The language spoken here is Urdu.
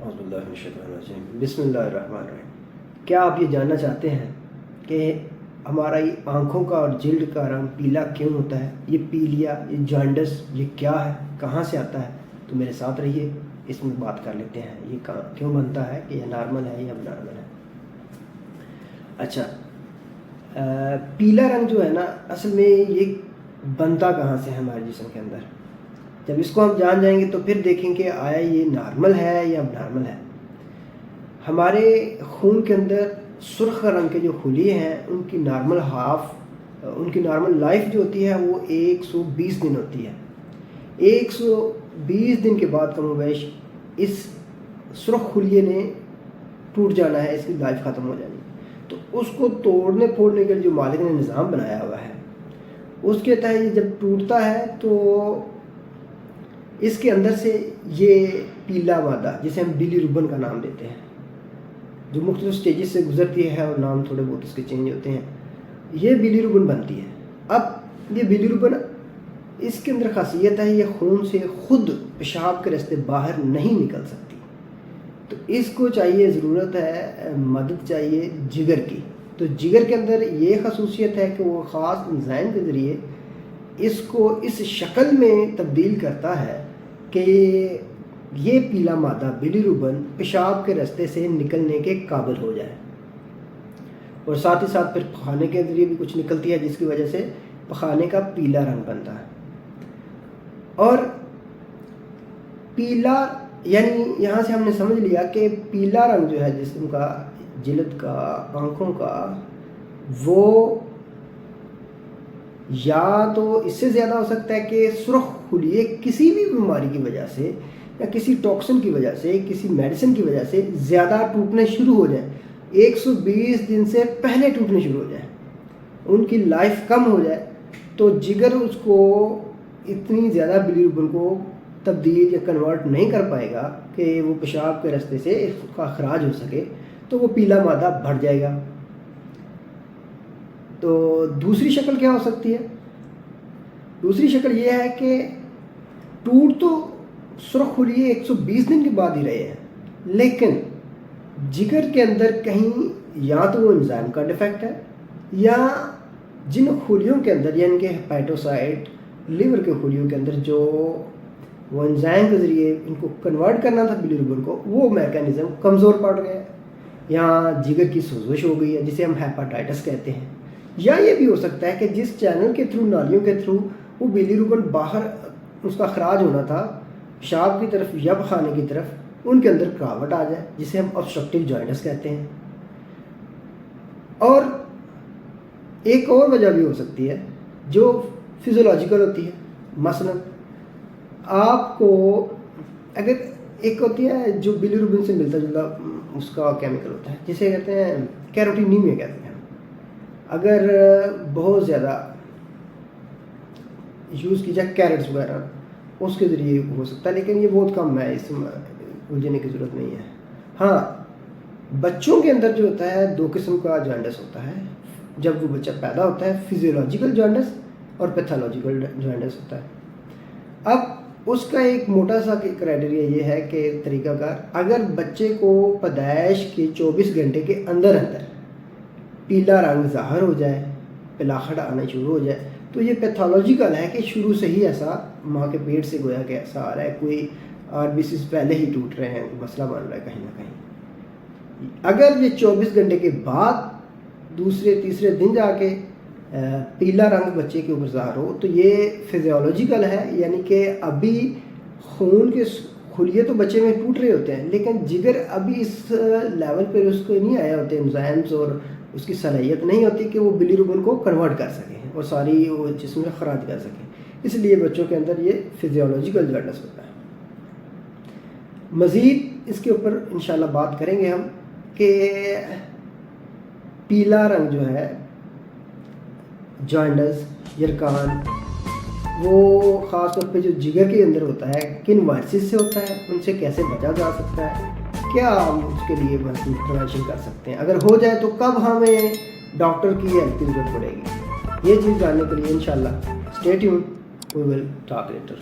بسم اللہ الرحمن الرحیم۔ کیا آپ یہ جاننا چاہتے ہیں کہ ہمارا یہ آنکھوں کا اور جلد کا رنگ پیلا کیوں ہوتا ہے؟ یہ پیلیا، یہ جانڈس، یہ کیا ہے، کہاں سے آتا ہے؟ تو میرے ساتھ رہیے، اس میں بات کر لیتے ہیں یہ کیوں بنتا ہے، کہ یہ نارمل ہے یا اب نارمل ہے۔ اچھا، پیلا رنگ جو ہے نا، اصل میں یہ بنتا کہاں سے ہے ہمارے جسم کے اندر؟ جب اس کو ہم جان جائیں گے تو پھر دیکھیں کہ آیا یہ نارمل ہے یا اب نارمل ہے۔ ہمارے خون کے اندر سرخ رنگ کے جو خلیے ہیں ان کی نارمل لائف جو ہوتی ہے وہ 120 دن ہوتی ہے۔ 120 دن کے بعد کم و بیش اس سرخ خلیے نے ٹوٹ جانا ہے، اس کی لائف ختم ہو جانی۔ تو اس کو توڑنے پھوڑنے کے لیے جو مالک نے نظام بنایا ہوا ہے، اس کے تحت یہ جب ٹوٹتا ہے تو اس کے اندر سے یہ پیلا مادہ، جسے ہم بلی روبن کا نام دیتے ہیں، جو مختلف سٹیجز سے گزرتی ہے اور نام تھوڑے بہت اس کے چینج ہوتے ہیں، یہ بلی روبن بنتی ہے۔ اب یہ بلی روبن، اس کے اندر خاصیت ہے یہ خون سے خود پیشاب کے راستے باہر نہیں نکل سکتی، تو اس کو چاہیے، ضرورت ہے، مدد چاہیے جگر کی۔ تو جگر کے اندر یہ خصوصیت ہے کہ وہ خاص انزائم کے ذریعے اس کو اس شکل میں تبدیل کرتا ہے کہ یہ پیلا مادہ بلی روبن پیشاب کے راستے سے نکلنے کے قابل ہو جائے، اور ساتھ ہی ساتھ پھر پخانے کے ذریعے بھی کچھ نکلتی ہے، جس کی وجہ سے پخانے کا پیلا رنگ بنتا ہے۔ اور پیلا یعنی یہاں سے ہم نے سمجھ لیا کہ پیلا رنگ جو ہے جسم کا، جلد کا، آنکھوں کا، وہ یا تو اس سے زیادہ ہو سکتا ہے کہ سرخ خلیے کسی بھی بیماری کی وجہ سے یا کسی ٹاکسن کی وجہ سے، کسی میڈیسن کی وجہ سے زیادہ ٹوٹنے شروع ہو جائیں، 120 دن سے پہلے ٹوٹنے شروع ہو جائیں، ان کی لائف کم ہو جائے، تو جگر اس کو اتنی زیادہ بلی روبن کو تبدیل یا کنورٹ نہیں کر پائے گا کہ وہ پیشاب کے راستے سے اس کا اخراج ہو سکے، تو وہ پیلا مادہ بڑھ جائے گا۔ تو دوسری شکل کیا ہو سکتی ہے؟ دوسری شکل یہ ہے کہ ٹوٹ تو سرخ خلیے 120 دن کے بعد ہی رہے ہیں، لیکن جگر کے اندر کہیں یا تو وہ انزائم کا ڈیفیکٹ ہے، یا جن خلیوں کے اندر، یعنی کہ ہیپیٹوسائٹ، لیور کے خلیوں کے اندر جو وہ انزائم کے ذریعے ان کو کنورٹ کرنا تھا بلی روبن کو، وہ میکانزم کمزور پڑ گیا ہے، یا جگر کی سوزش ہو گئی ہے، جسے ہم ہیپاٹائٹس کہتے ہیں۔ یا یہ بھی ہو سکتا ہے کہ جس چینل کے تھرو، نالیوں کے تھرو وہ بلی روبن باہر اس کا اخراج ہونا تھا پیشاب کی طرف یا پخانے کی طرف، ان کے اندر رکاوٹ آ جائے، جسے ہم obstructive جوائنٹس کہتے ہیں۔ اور ایک اور وجہ بھی ہو سکتی ہے جو فزیولوجیکل ہوتی ہے، مثلا آپ کو اگر ایک ہوتی ہے جو بلی روبن سے ملتا جلتا اس کا کیمیکل ہوتا ہے، جسے کہتے ہیں کیروٹینیمیا کہتے ہیں۔ اگر بہت زیادہ یوز کی جائے کیرٹس وغیرہ، اس کے ذریعے ہو سکتا ہے، لیکن یہ بہت کم ہے، اس میں الجھنے کی ضرورت نہیں ہے۔ ہاں، بچوں کے اندر جو ہوتا ہے 2 قسم کا جانڈس ہوتا ہے جب وہ بچہ پیدا ہوتا ہے، فزیولوجیکل جانڈس اور پیتھولوجیکل جانڈس ہوتا ہے۔ اب اس کا ایک موٹا سا کرائٹیریا یہ ہے کہ طریقہ کار، اگر بچے کو پیدائش کے 24 گھنٹے کے اندر پیلا رنگ ظاہر ہو جائے، پلاخڑ آنا شروع ہو جائے، تو یہ پیتھولوجیکل ہے کہ شروع سے ہی ایسا ماں کے پیٹ سے گویا کہ ایسا آ رہا ہے، کوئی RBCs پہلے ہی ٹوٹ رہے ہیں، مسئلہ بن رہا ہے کہیں نہ کہیں۔ اگر یہ 24 گھنٹے کے بعد دوسرے تیسرے دن جا کے پیلا رنگ بچے کے اوپر ظاہر ہو، تو یہ فزیولوجیکل ہے، یعنی کہ ابھی خون کے خلیے تو بچے میں ٹوٹ رہے ہوتے ہیں، لیکن جگر ابھی اس لیول پہ اس کو نہیں آیا ہوتے انزائمز، اور اس کی صلاحیت نہیں ہوتی کہ وہ بلی روبن کو کنورٹ کر سکیں اور ساری وہ جسم میں خراج کر سکیں، اس لیے بچوں کے اندر یہ فزیولوجیکل جانڈس ہوتا ہے۔ مزید اس کے اوپر انشاءاللہ بات کریں گے ہم کہ پیلا رنگ جو ہے، جانڈس، یرکان، وہ خاص طور پہ جو جگر کے اندر ہوتا ہے، کن وائرسز سے ہوتا ہے، ان سے کیسے بچا جا سکتا ہے، کیا ہم اس کے لیے پریونشن کر سکتے ہیں، اگر ہو جائے تو کب ہمیں ڈاکٹر کی ہیلپ کی ضرورت پڑے گی، یہ چیز جاننے کے لیے انشاءاللہ stay tuned, we will talk letter.